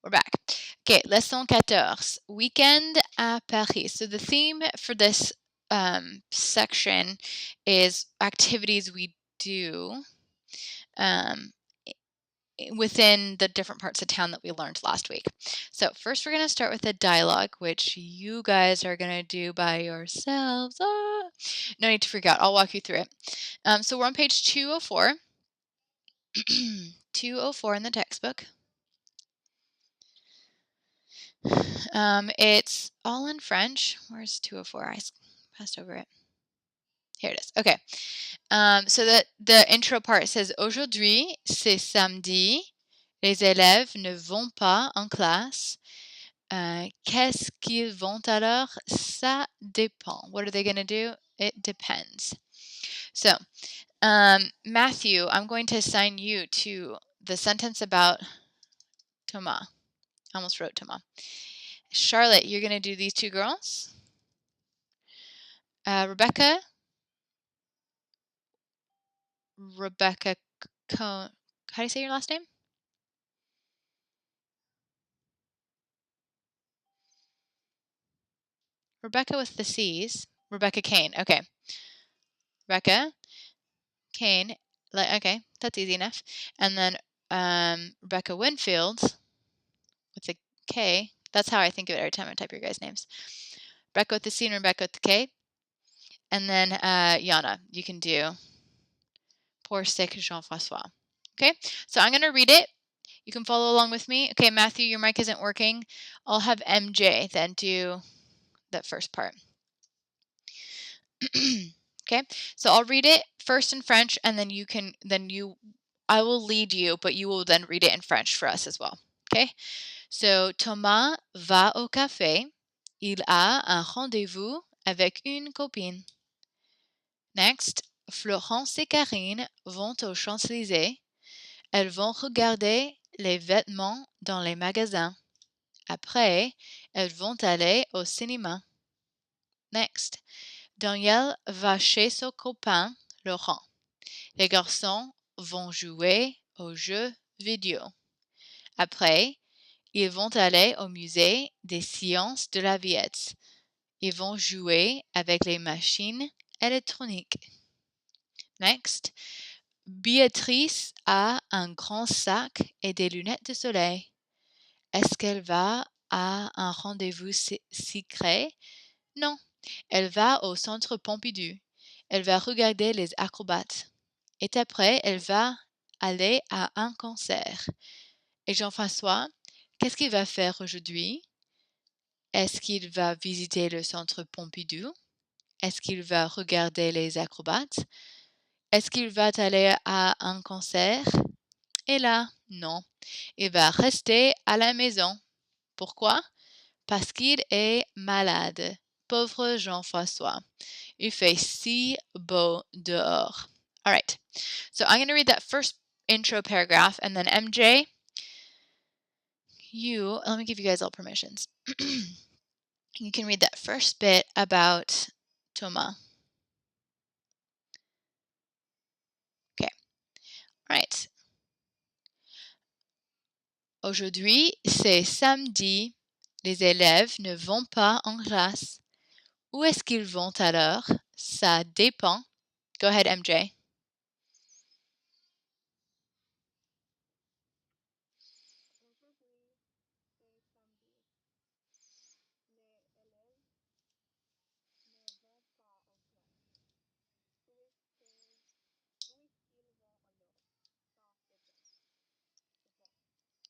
We're back. Okay, leçon 14, weekend à Paris. So the theme for this section is activities we do within the different parts of town that we learned last week. So first we're going to start with a dialogue, which you guys are going to do by yourselves. No need to freak out. I'll walk you through it. So we're on page 204. 204 in the textbook. It's all in French. Where's 204? I passed over it. Here it is. Okay. So the intro part says aujourd'hui, c'est samedi. Les élèves ne vont pas en classe. Qu'est-ce qu'ils vont alors? Ça dépend. What are they going to do? It depends. So, Matthew, I'm going to assign you to the sentence about Thomas. I almost wrote Thomas. Charlotte, you're going to do these two girls. Rebecca, how do you say your last name? Rebecca with the C's. Rebecca Kane. Okay. Rebecca Kane. Okay, that's easy enough. And then Rebecca Winfield with a K. That's how I think of it every time I type your guys' names. Rebecca with the C and Rebecca with the K. And then Yana, you can do Pour sick Jean-François. Okay, so I'm going to read it. You can follow along with me. Okay, Matthew, your mic isn't working. I'll have MJ then do that first part. Okay, so I'll read it first in French, and then I will lead you, but you will then read it in French for us as well. Okay, so Thomas va au café. Il a un rendez-vous avec une copine. Next, Florence et Karine vont aux Champs-Élysées. Elles vont regarder les vêtements dans les magasins. Après, elles vont aller au cinéma. Next, Daniel va chez son copain Laurent. Les garçons vont jouer aux jeux vidéo. Après, ils vont aller au musée des sciences de la Villette. Ils vont jouer avec les machines électroniques. Next, Béatrice a un grand sac et des lunettes de soleil. Est-ce qu'elle va à un rendez-vous secret? Non, elle va au centre Pompidou. Elle va regarder les acrobates. Et après, elle va aller à un concert. Et Jean-François, qu'est-ce qu'il va faire aujourd'hui? Est-ce qu'il va visiter le centre Pompidou? Est-ce qu'il va regarder les acrobates? Est-ce qu'il va aller à un concert? Et là, non. Il va rester à la maison. Pourquoi? Parce qu'il est malade. Pauvre Jean-François. Il fait si beau dehors. All right. So I'm going to read that first intro paragraph, and then MJ, let me give you guys all permissions. You can read that first bit about Thomas. Okay. All right. Aujourd'hui, c'est samedi. Les élèves ne vont pas en classe. Où est-ce qu'ils vont alors? Ça dépend. Go ahead, MJ.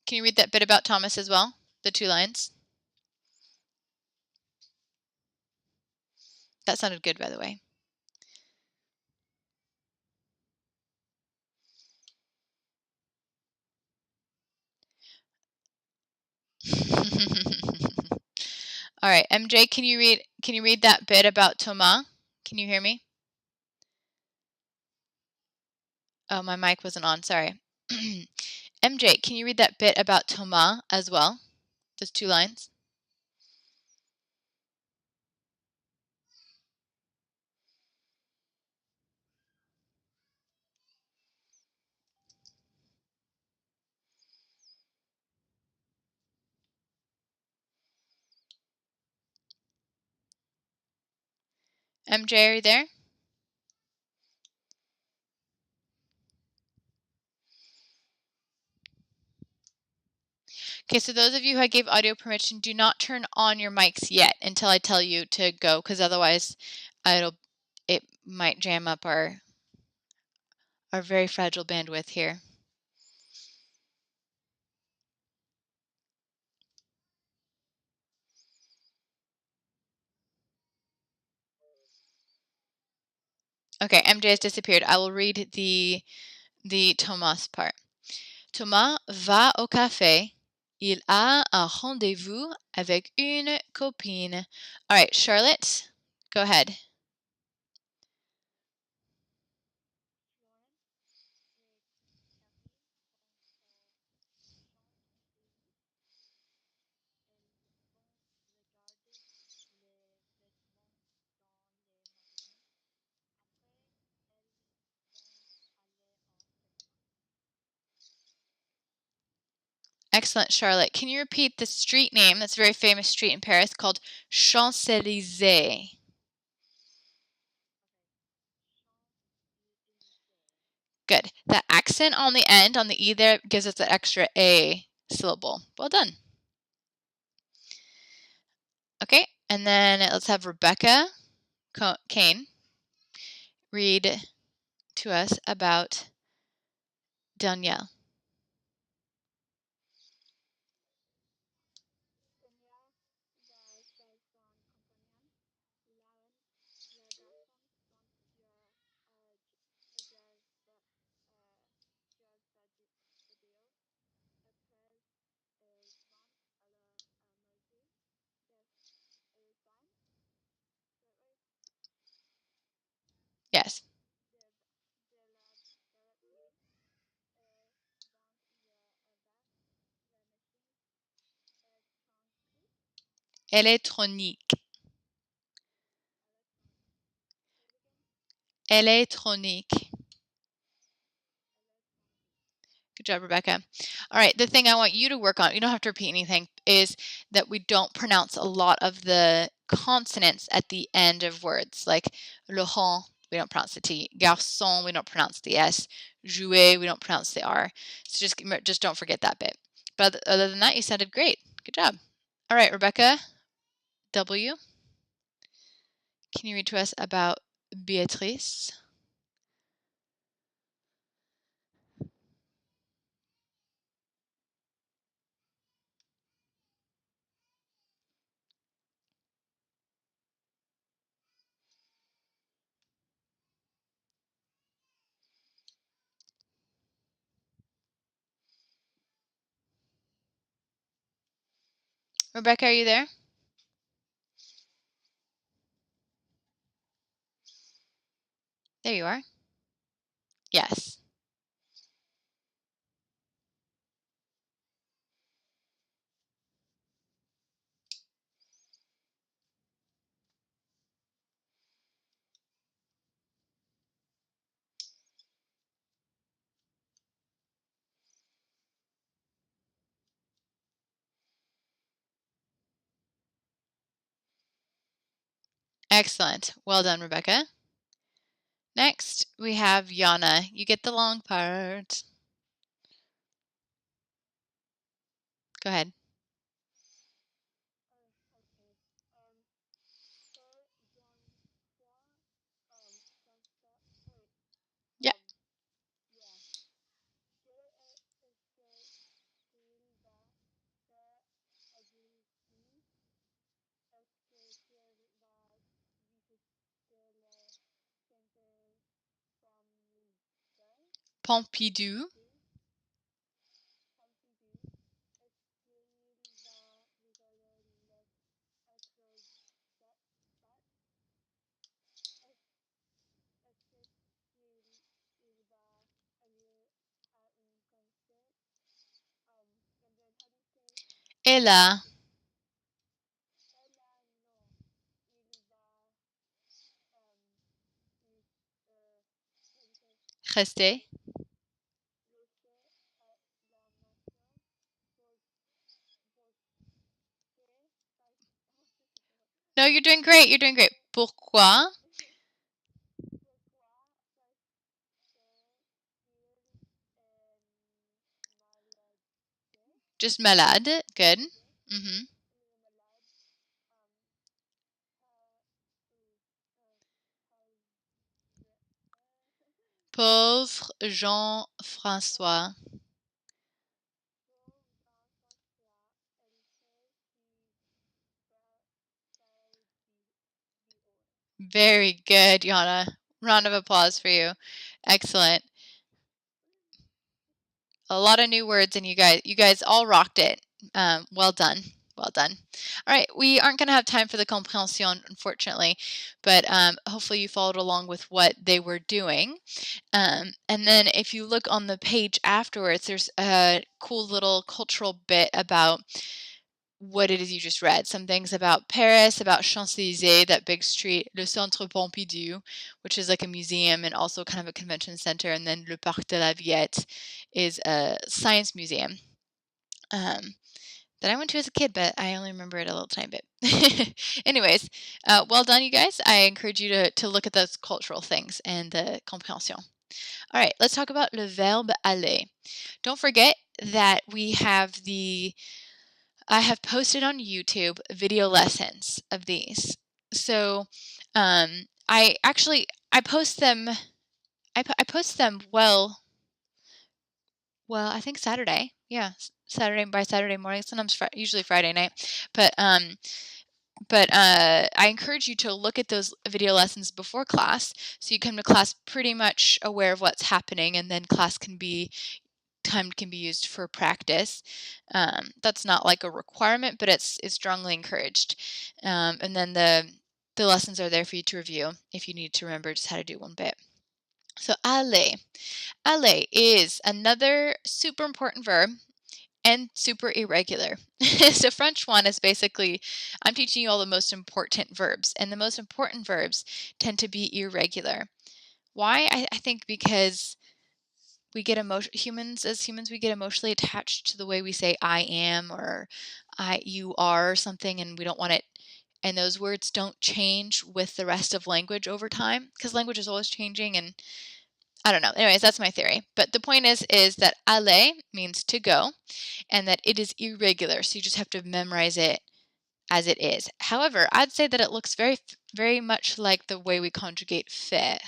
Can you read that bit about Thomas as well? The 2 lines? That sounded good, by the way. All right, MJ, can you read that bit about Thomas? Can you hear me? Oh, my mic wasn't on, sorry. MJ, can you read that bit about Thomas as well? Those 2 lines? MJ, are you there? Okay, so those of you who I gave audio permission, do not turn on your mics yet until I tell you to go, because otherwise it might jam up our very fragile bandwidth here. Okay, MJ has disappeared. I will read the Thomas part. Thomas va au café. Il a un rendez-vous avec une copine. All right, Charlotte, go ahead. Excellent, Charlotte. Can you repeat the street name? That's a very famous street in Paris called Champs-Élysées. Good. That accent on the end, on the E there, gives us that extra A syllable. Well done. Okay, and then let's have Rebecca Kane read to us about Danielle. Yes. Électronique. Électronique. Good job, Rebecca. All right, the thing I want you to work on, you don't have to repeat anything, is that we don't pronounce a lot of the consonants at the end of words. Like Laurent, we don't pronounce the T. Garçon, we don't pronounce the S. Jouer, we don't pronounce the R. So just don't forget that bit. But other than that, you sounded great. Good job. All right, Rebecca W., can you read to us about Beatrice? Rebecca, are you there? There you are. Yes. Excellent. Well done, Rebecca. Next, we have Yana. You get the long part. Go ahead. Yeah. Pompidou. Ella. Rester. No, you're doing great. You're doing great. Pourquoi? Just malade. Good. Pauvre Jean-François. Very good, Yana. Round of applause for you. Excellent. A lot of new words, and you guys all rocked it. Well done. Well done. All right, we aren't going to have time for the compréhension, unfortunately, but hopefully you followed along with what they were doing. And then if you look on the page afterwards, there's a cool little cultural bit about what it is you just read. Some things about Paris, about Champs-Élysées, that big street, le Centre Pompidou, which is like a museum and also kind of a convention center, and then le Parc de la Villette is a science museum that I went to as a kid, but I only remember it a little tiny bit. Anyways, well done, you guys. I encourage you to look at those cultural things and the compréhension. All right, let's talk about le verbe aller. Don't forget that I have posted on YouTube video lessons of these. So I post them. I post them well, I think Saturday. Yeah, Saturday morning. Sometimes usually Friday night. But I encourage you to look at those video lessons before class, so you come to class pretty much aware of what's happening, and then time can be used for practice. That's not like a requirement, but it's strongly encouraged. And then the lessons are there for you to review if you need to remember just how to do one bit. So aller. Aller is another super important verb and super irregular. So French 1 is basically, I'm teaching you all the most important verbs, and the most important verbs tend to be irregular. Why? I think because we get humans we get emotionally attached to the way we say I am or you are or something, and we don't want it, and those words don't change with the rest of language over time because language is always changing, and I don't know. Anyways, that's my theory. But the point is that aller means to go, and that it is irregular, so you just have to memorize it as it is. However, I'd say that it looks very, very much like the way we conjugate faire,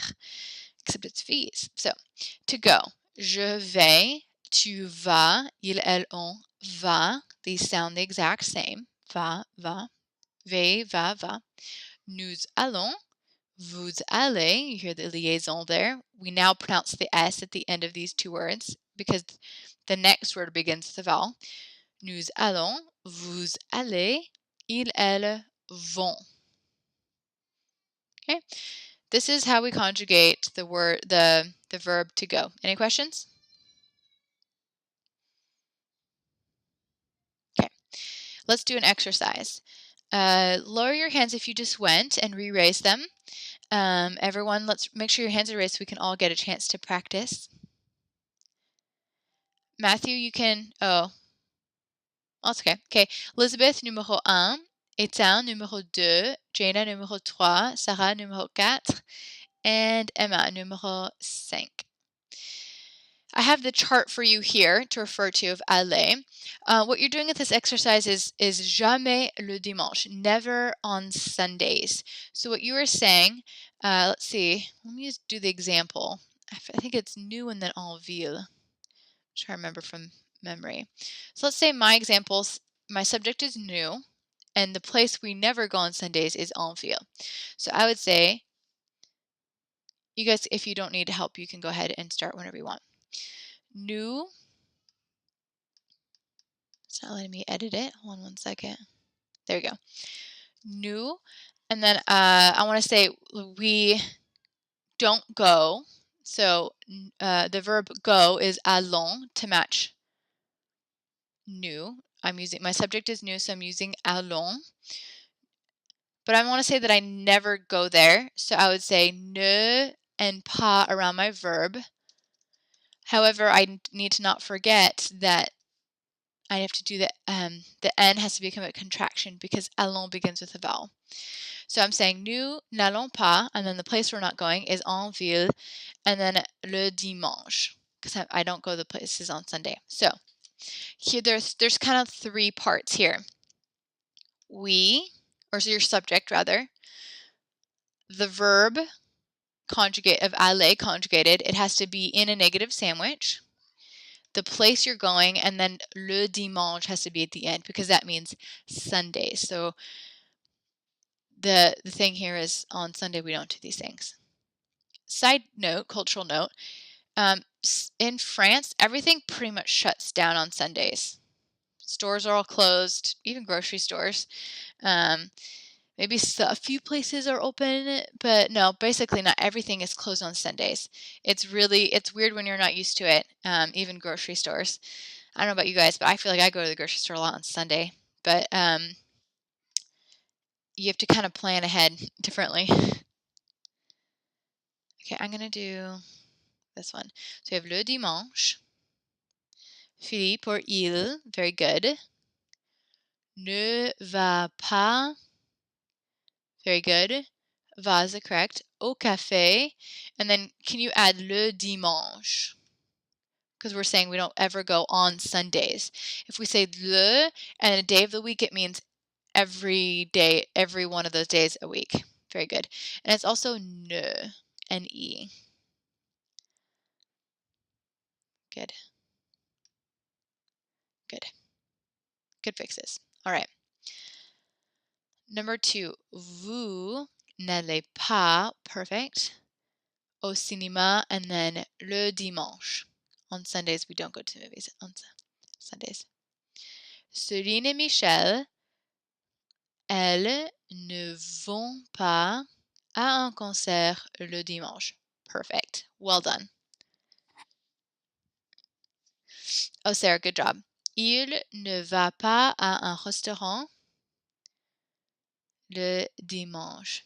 except it's fees. So, to go. Je vais, tu vas, il, elle, on, va. These sound the exact same. Va, va. Vais, va, va. Nous allons, vous allez. You hear the liaison there. We now pronounce the S at the end of these two words because the next word begins with a vowel. Nous allons, vous allez, ils, elles vont. Okay? This is how we conjugate the verb to go. Any questions? Okay. Let's do an exercise. Lower your hands if you just went and re-raise them. Everyone, let's make sure your hands are raised so we can all get a chance to practice. Matthew, you can... Oh, that's okay. Okay. Elizabeth, numéro 1. Étienne, numéro 2. Jana, numéro 3. Sarah, numéro 4. And Emma, numéro 5. I have the chart for you here to refer to of aller. What you're doing with this exercise is jamais le dimanche, never on Sundays. So what you are saying, let's see, let me just do the example. I think it's nous and then en ville. I'm trying to remember from memory. So let's say my examples, my subject is nous, and the place we never go on Sundays is en ville. So I would say, you guys, if you don't need help, you can go ahead and start whenever you want. Nous, it's not letting me edit it. Hold on one second. There we go. Nous, and then I want to say we don't go. So the verb go is allons to match nous. My subject is nous, so I'm using allons. But I want to say that I never go there. So I would say ne and pas around my verb. However, I need to not forget that I have to do the N has to become a contraction because allons begins with a vowel. So I'm saying nous n'allons pas, and then the place we're not going is en ville, and then le dimanche, because I don't go to the places on Sunday. So Here, there's kind of three parts here. We, or so your subject rather, the verb conjugate of aller conjugated, it has to be in a negative sandwich, the place you're going, and then le dimanche has to be at the end because that means Sunday. So the thing here is on Sunday we don't do these things. Side note, cultural note, in France, everything pretty much shuts down on Sundays. Stores are all closed, even grocery stores. Maybe a few places are open, but no, basically not everything is closed on Sundays. It's weird when you're not used to it, even grocery stores. I don't know about you guys, but I feel like I go to the grocery store a lot on Sunday. But you have to kind of plan ahead differently. Okay, I'm going to do this one. So you have le dimanche. Philippe or il, very good. Ne va pas, very good. Va is correct. Au café. And then can you add le dimanche? Because we're saying we don't ever go on Sundays. If we say le and a day of the week, it means every day, every one of those days a week. Very good. And it's also ne, N-E. Good. Good. Good fixes. All right. Number 2, vous n'allez pas, perfect, au cinéma, and then le dimanche. On Sundays, we don't go to movies on Sundays. Céline et Michel, elles ne vont pas à un concert le dimanche. Perfect. Well done. Oh, Sarah, good job. Il ne va pas à un restaurant le dimanche.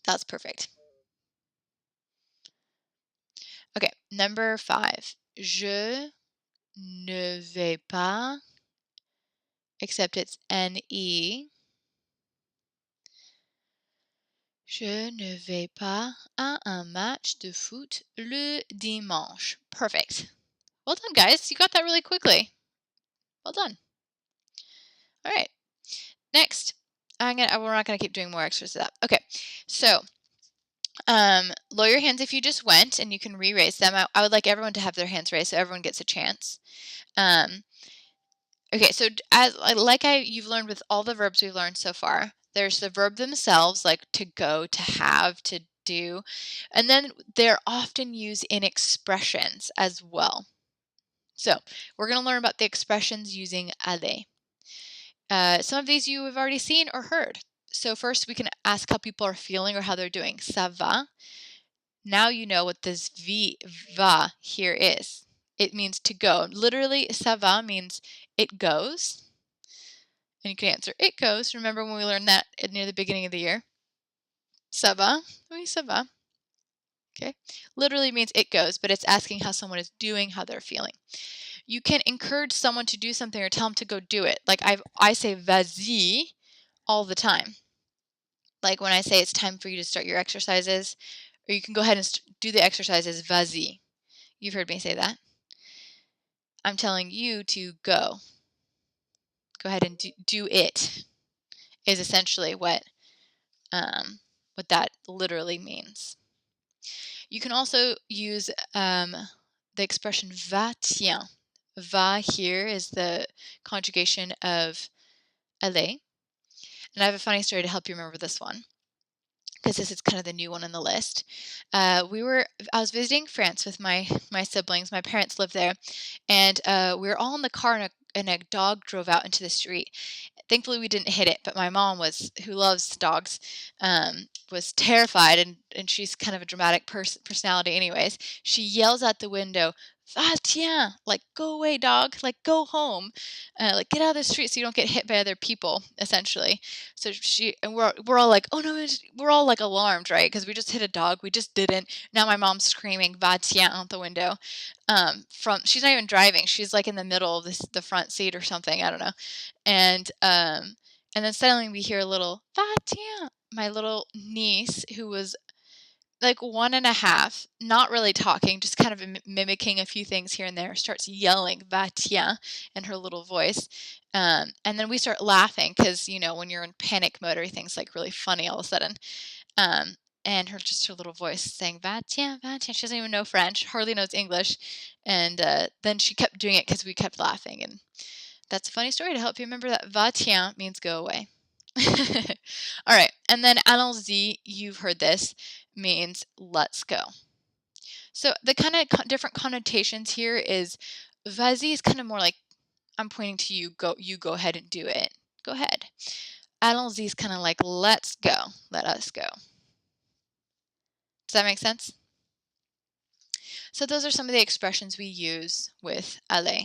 That's perfect. Okay, number 5. Je ne vais pas, except it's N-E. Je ne vais pas à un match de foot le dimanche. Perfect. Well done, guys. You got that really quickly. Well done. All right. Next, we're not gonna keep doing more extras of that. Okay, so lower your hands if you just went, and you can re-raise them. I would like everyone to have their hands raised so everyone gets a chance. Okay, so you've learned with all the verbs we've learned so far, there's the verb themselves, like to go, to have, to do, and then they're often used in expressions as well. So we're going to learn about the expressions using aller. Some of these you have already seen or heard. So first we can ask how people are feeling or how they're doing. Ça va? Now you know what this va here is. It means to go. Literally, ça va means it goes. And you can answer, it goes. Remember when we learned that near the beginning of the year? Ça va? Oui, ça va. Okay. Literally means it goes, but it's asking how someone is doing, how they're feeling. You can encourage someone to do something or tell them to go do it. Like I say vas-y all the time. Like when I say it's time for you to start your exercises, or you can go ahead and do the exercises, vas-y. You've heard me say that. I'm telling you to go. Go ahead and do it is essentially what that literally means. You can also use the expression va tiens. Va here is the conjugation of aller. And I have a funny story to help you remember this one, because this is kind of the new one on the list. I was visiting France with my siblings. My parents live there, and we were all in the car, and a dog drove out into the street. Thankfully, we didn't hit it, but my mom who loves dogs, was terrified, and she's kind of a dramatic personality anyways. She yells out the window, "Va tiens!" Like, go away, dog. Like, go home. Like, get out of the street so you don't get hit by other people, essentially. So we're all like, oh no, we're all like alarmed, right? Because we just hit a dog. We just didn't. Now my mom's screaming, "Va tiens!" out the window. She's not even driving. She's like in the middle of the front seat or something. I don't know. And then suddenly we hear a little "va tiens." My little niece, who was like 1.5, not really talking, just kind of mimicking a few things here and there, starts yelling "Va tiens" in her little voice. And then we start laughing because, you know, when you're in panic mode, everything's like really funny all of a sudden. Um, and her little voice saying "Va tiens, va tiens." She doesn't even know French, hardly knows English. And then she kept doing it because we kept laughing. And that's a funny story to help you remember that "Va tiens" means go away. All right, and then allons-y, you've heard this, means let's go. So the kind of different connotations here is vas-y is kind of more like I'm pointing to you, go ahead and do it. Go ahead. Allons-y is kind of like let's go, let us go. Does that make sense? So those are some of the expressions we use with aller.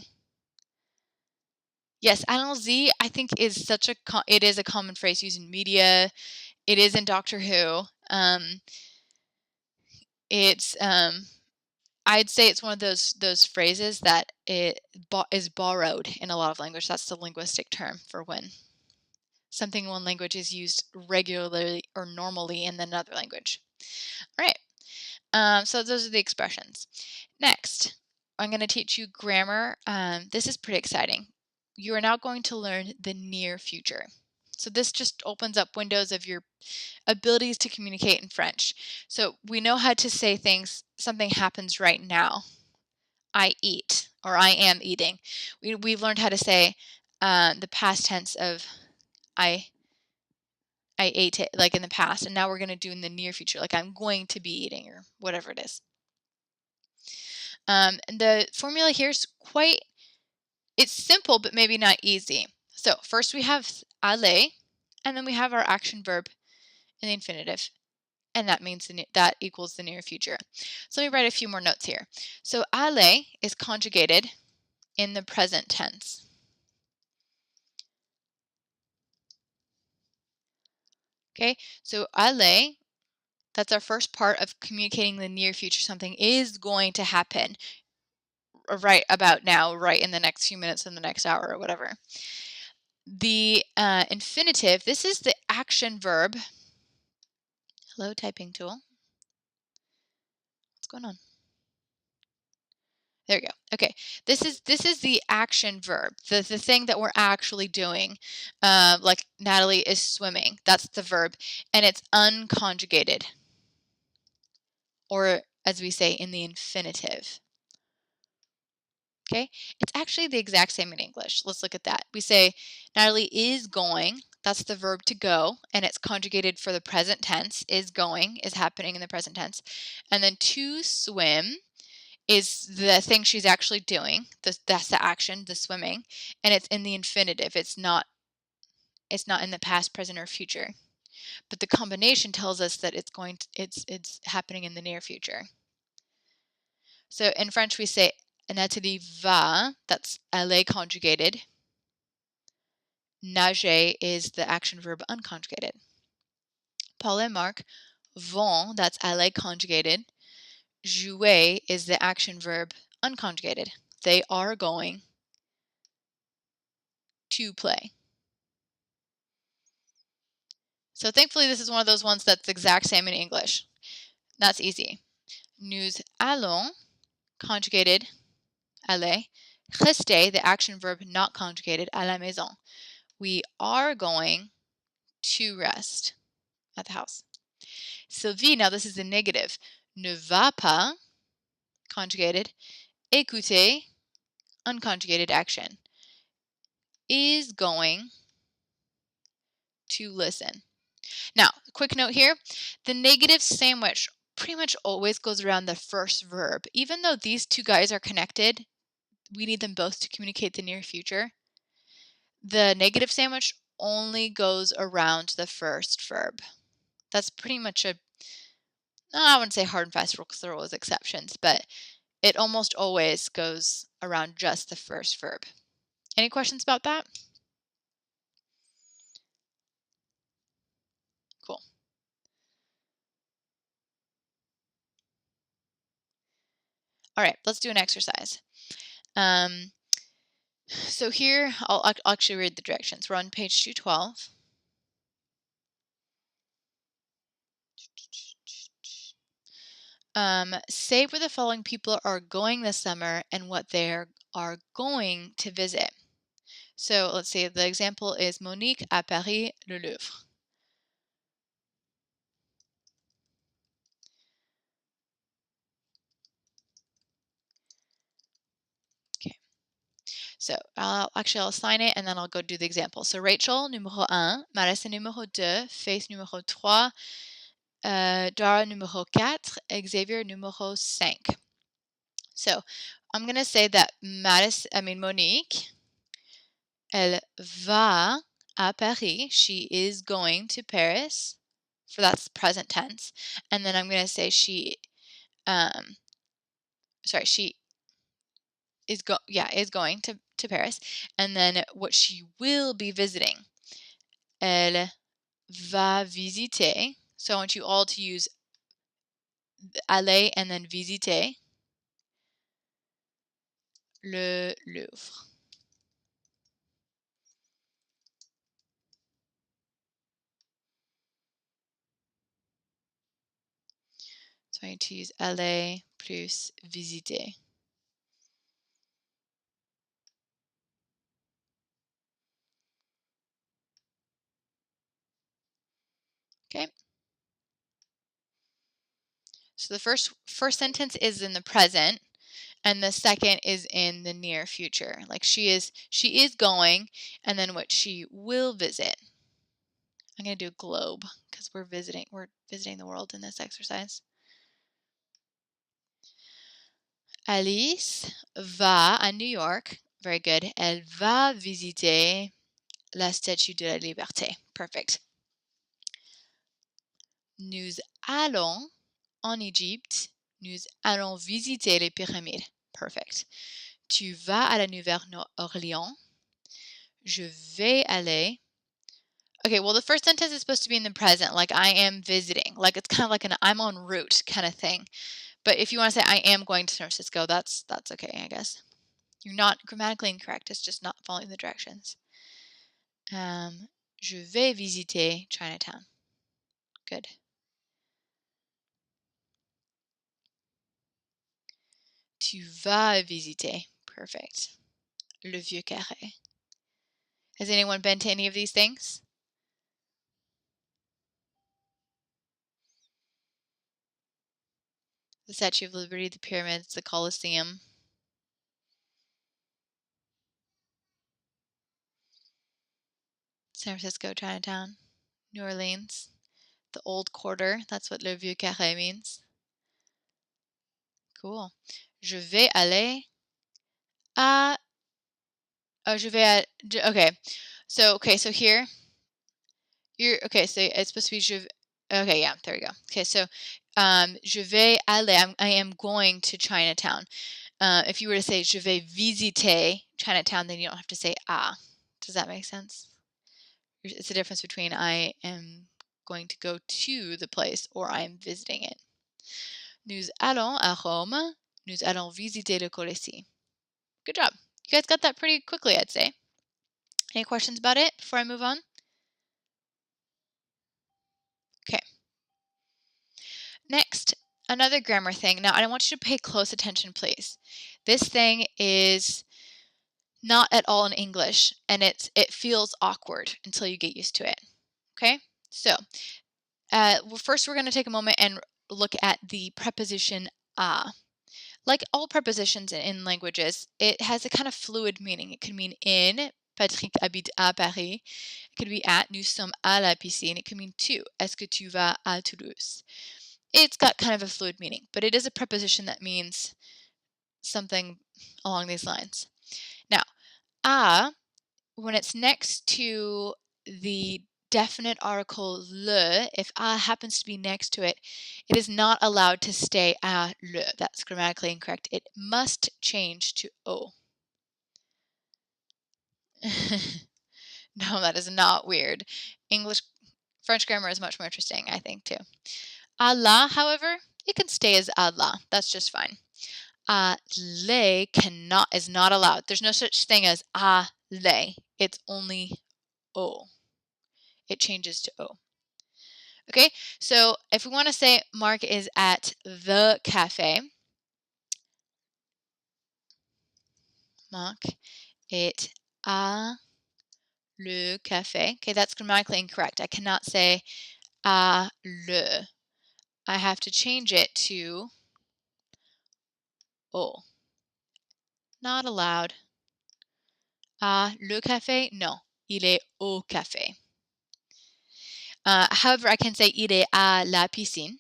Yes, allons-y I think is such a it is a common phrase used in media. It is in Doctor Who. It's I'd say it's one of those phrases that is borrowed in a lot of language. That's the linguistic term for when something in one language is used regularly or normally in another language. All right. So those are the expressions. Next, I'm going to teach you grammar. This is pretty exciting. You are now going to learn the near future. So this just opens up windows of your abilities to communicate in French. So we know how to say things, something happens right now. I eat or I am eating. We've learned how to say the past tense of I ate it, like in the past, and now we're going to do in the near future, like I'm going to be eating or whatever it is. And the formula here is it's simple, but maybe not easy. So first we have aller, and then we have our action verb in the infinitive, and that means that equals the near future. So let me write a few more notes here. So aller is conjugated in the present tense. Okay, so aller, that's our first part of communicating the near future. Something is going to happen right about now, right in the next few minutes, in the next hour, or whatever. The infinitive, this is the action verb. Hello, typing tool. What's going on? There we go. Okay, this is the action verb, the thing that we're actually doing. Like Natalie is swimming. That's the verb, and it's unconjugated, or as we say in the infinitive. Okay, it's actually the exact same in English. Let's look at that. We say Natalie is going. That's the verb to go, and it's conjugated for the present tense. Is going is happening in the present tense, and then to swim is the thing she's actually doing. That's the action, the swimming, and it's in the infinitive. It's not in the past, present, or future. But the combination tells us that it's happening in the near future. So in French we say Nathalie va, that's aller conjugated. Nager is the action verb unconjugated. Paul and Marc vont, that's aller conjugated. Jouer is the action verb unconjugated. They are going to play. So thankfully this is one of those ones that's the exact same in English. That's easy. Nous allons, conjugated, aller. Rester, the action verb not conjugated, à la maison. We are going to rest at the house. Sylvie, now this is the negative. Ne va pas, conjugated, écouter, unconjugated action. Is going to listen. Now, quick note here, the negative sandwich pretty much always goes around the first verb. Even though these two guys are connected, we need them both to communicate the near future. The negative sandwich only goes around the first verb. That's pretty much I wouldn't say hard and fast rule because there are always exceptions, but it almost always goes around just the first verb. Any questions about that? Cool. All right, let's do an exercise. So here, I'll actually read the directions. We're on page 212. Say where the following people are going this summer and what they are going to visit. So let's see, the example is Monique à Paris, le Louvre. Okay, so I'll assign it and then I'll go do the example. So Rachel, numéro 1, Marissa, numéro 2, Faith, numéro 3, Dara, numéro 4, Xavier, numéro 5. So I'm going to say that Monique, elle va à Paris. She is going to Paris. For that's present tense. And then I'm going to say she is going to Paris. And then what she will be visiting. Elle va visiter. So I want you all to use aller and then visiter le Louvre. So I need to use aller plus visiter. Okay. So the first sentence is in the present, and the second is in the near future. Like she is going, and then what she will visit. I'm going to do globe because we're visiting the world in this exercise. Alice va à New York. Very good. Elle va visiter la Statue de la Liberté. Perfect. Nous allons en Égypte. Nous allons visiter les pyramides. Perfect. Tu vas à la Nouvelle-Orléans. Je vais aller. Okay, well, the first sentence is supposed to be in the present, like I am visiting. Like it's kind of like an I'm en route kind of thing. But if you want to say I am going to San Francisco, that's okay, I guess. You're not grammatically incorrect. It's just not following the directions. Je vais visiter Chinatown. Good. Tu vas visiter. Perfect. Le Vieux Carré. Has anyone been to any of these things? The Statue of Liberty, the pyramids, the Colosseum. San Francisco, Chinatown, New Orleans, the Old Quarter. That's what Le Vieux Carré means. Cool. Je vais aller à. Oh, je vais à. Okay. So here. Okay, so it's supposed to be je. Okay, yeah, there we go. Okay, so je vais aller. I am going to Chinatown. If you were to say je vais visiter Chinatown, then you don't have to say ah. Does that make sense? It's the difference between I am going to go to the place or I am visiting it. Nous allons à Rome. Nous allons visiter le Colisée. Good job. You guys got that pretty quickly, I'd say. Any questions about it before I move on? Okay. Next, another grammar thing. Now, I want you to pay close attention, please. This thing is not at all in English, and it feels awkward until you get used to it. Okay? So, first we're going to take a moment and look at the preposition à. Like all prepositions in languages, it has a kind of fluid meaning. It could mean in, Patrick habite à Paris. It could be at, nous sommes à la piscine. It could mean to, est-ce que tu vas à Toulouse? It's got kind of a fluid meaning, but it is a preposition that means something along these lines. Now, à, when it's next to the definite article le, if a happens to be next to it, it is not allowed to stay à le. That's grammatically incorrect. It must change to o. No, that is not weird. French grammar is much more interesting, I think, too. À la, however, it can stay as à la. That's just fine. À les is not allowed. There's no such thing as à les. It's only o. It changes to o. Okay, so if we want to say Mark is at the cafe, Mark est à le café. Okay, that's grammatically incorrect. I cannot say à le. I have to change it to au. Not allowed. À le café? No, il est au café. However, I can say il est à la piscine.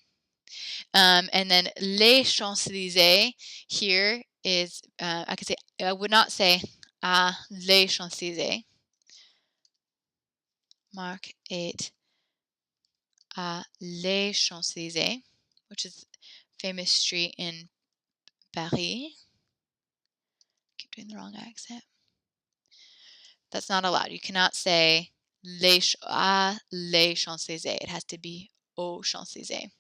And then les Champs-Élysées here is, I could say, I would not say à les Champs-Élysées. Mark est à les Champs-Élysées, which is a famous street in Paris. Keep doing the wrong accent. That's not allowed. You cannot say à les Champs-Élysées. It has to be aux Champs-Élysées.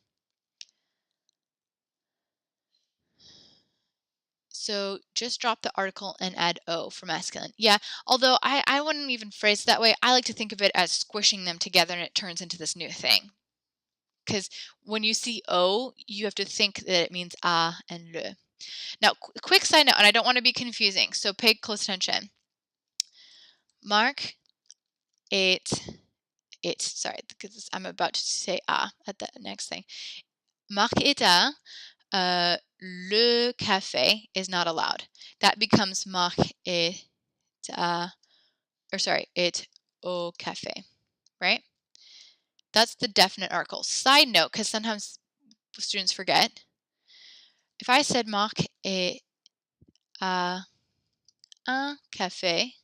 So just drop the article and add O for masculine. Yeah, although I wouldn't even phrase it that way. I like to think of it as squishing them together and it turns into this new thing. Because when you see O, you have to think that it means a and le. Now, quick side note, and I don't want to be confusing, so pay close attention. Mark, sorry, because I'm about to say a at the next thing. Mark est à le café is not allowed. That becomes Mark est à, or sorry, est au café, right? That's the definite article. Side note, because sometimes students forget. If I said Mark est à un café,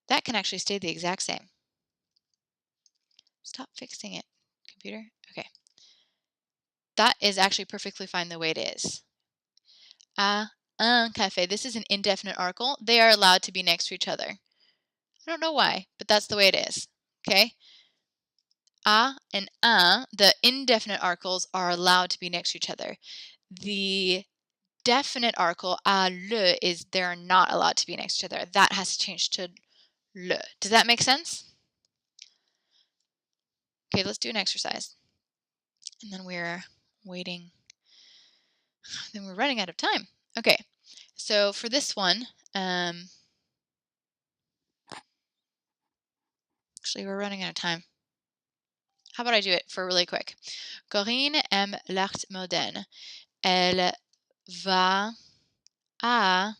that can actually stay the exact same. Stop fixing it, computer. Okay. That is actually perfectly fine the way it is. À un café. This is an indefinite article. They are allowed to be next to each other. I don't know why, but that's the way it is. Okay? À and un, the indefinite articles, are allowed to be next to each other. The definite article, à le, is they're not allowed to be next to each other. That has to change to le. Does that make sense? Okay, let's do an exercise. And then we're waiting. Then we're running out of time. Okay, so for this one, actually, we're running out of time. How about I do it for really quick? Corinne aime l'art moderne. Elle va à,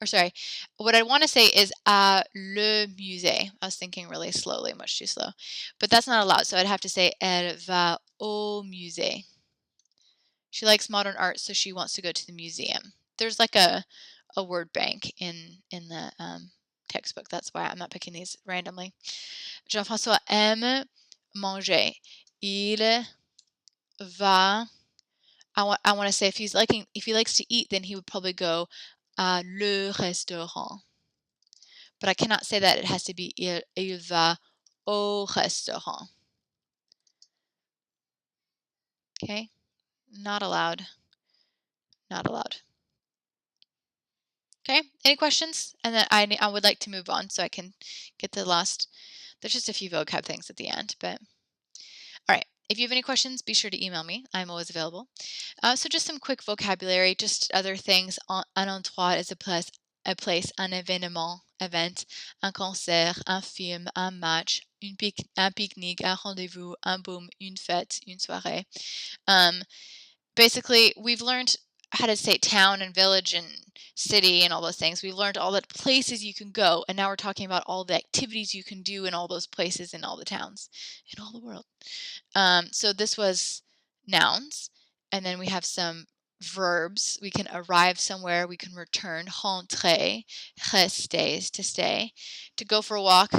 or sorry, what I want to say is à le musée. I was thinking really slowly, much too slow. But that's not allowed, so I'd have to say elle va au musée. She likes modern art, so she wants to go to the museum. There's like a word bank in the textbook. That's why I'm not picking these randomly. Jean-François aime manger. Il va. I want to say if he likes to eat, then he would probably go à le restaurant. But I cannot say that. It has to be il va au restaurant. Okay? Not allowed. Not allowed. Okay? Any questions? And then I would like to move on so I can get to the last. There's just a few vocab things at the end, but all right. If you have any questions, be sure to email me. I'm always available. So just some quick vocabulary, just other things. Un endroit is a place, un événement, event, un concert, un film, un match, un pique-nique, un rendezvous, un boom, une fête, une soirée. Basically, we've learned how to say town and village and city and all those things. We've learned all the places you can go, and now we're talking about all the activities you can do in all those places in all the towns in all the world. So this was nouns, and then we have some verbs. We can arrive somewhere, we can return, rentrer, rester to stay, to go for a walk,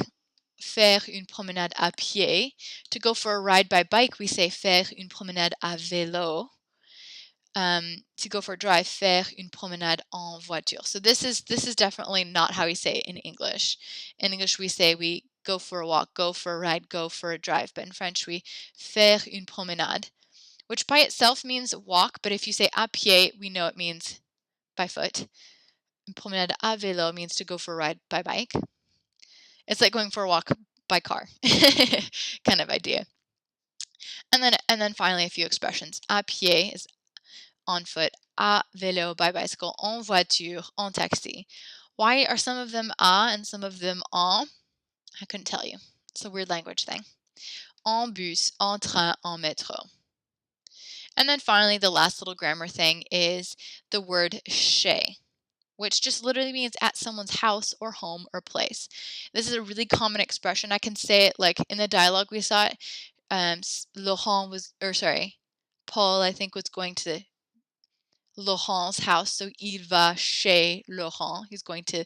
faire une promenade à pied, to go for a ride by bike, we say faire une promenade à vélo. To go for a drive, faire une promenade en voiture. So this is definitely not how we say it in English. In English, we say we go for a walk, go for a ride, go for a drive. But in French, we faire une promenade, which by itself means walk. But if you say à pied, we know it means by foot. Une promenade à vélo means to go for a ride by bike. It's like going for a walk by car kind of idea. And then finally a few expressions. À pied is on foot, à vélo by bicycle, en voiture, en taxi. Why are some of them à and some of them en? I couldn't tell you. It's a weird language thing. En bus, en train, en métro. And then finally, the last little grammar thing is the word chez, which just literally means at someone's house or home or place. This is a really common expression. I can say it like in the dialogue we saw it. Laurent was, or sorry, Paul, I think, was going to Laurent's house. So il va chez Laurent. He's going to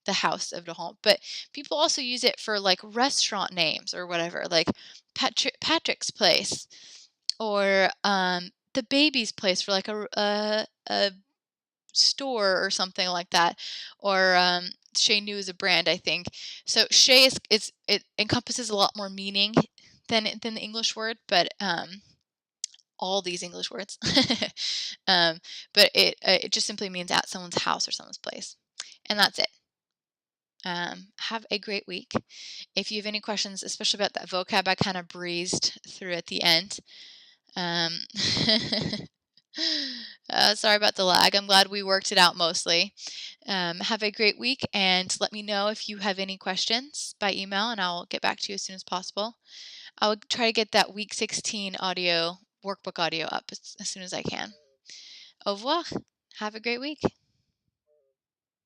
the house of Laurent. But people also use it for like restaurant names or whatever, like Patrick's place, or the baby's place for like a store or something like that, or Chez Nu is a brand, I think. So Chez it encompasses a lot more meaning than the English word, but all these English words. But it just simply means at someone's house or someone's place, and that's it. Have a great week. If you have any questions, especially about that vocab, I kind of breezed through at the end. Sorry about the lag. I'm glad we worked it out mostly. Have a great week, and let me know if you have any questions by email, and I'll get back to you as soon as possible. I'll try to get that week 16 audio, workbook audio up as soon as I can. Au revoir. Have a great week.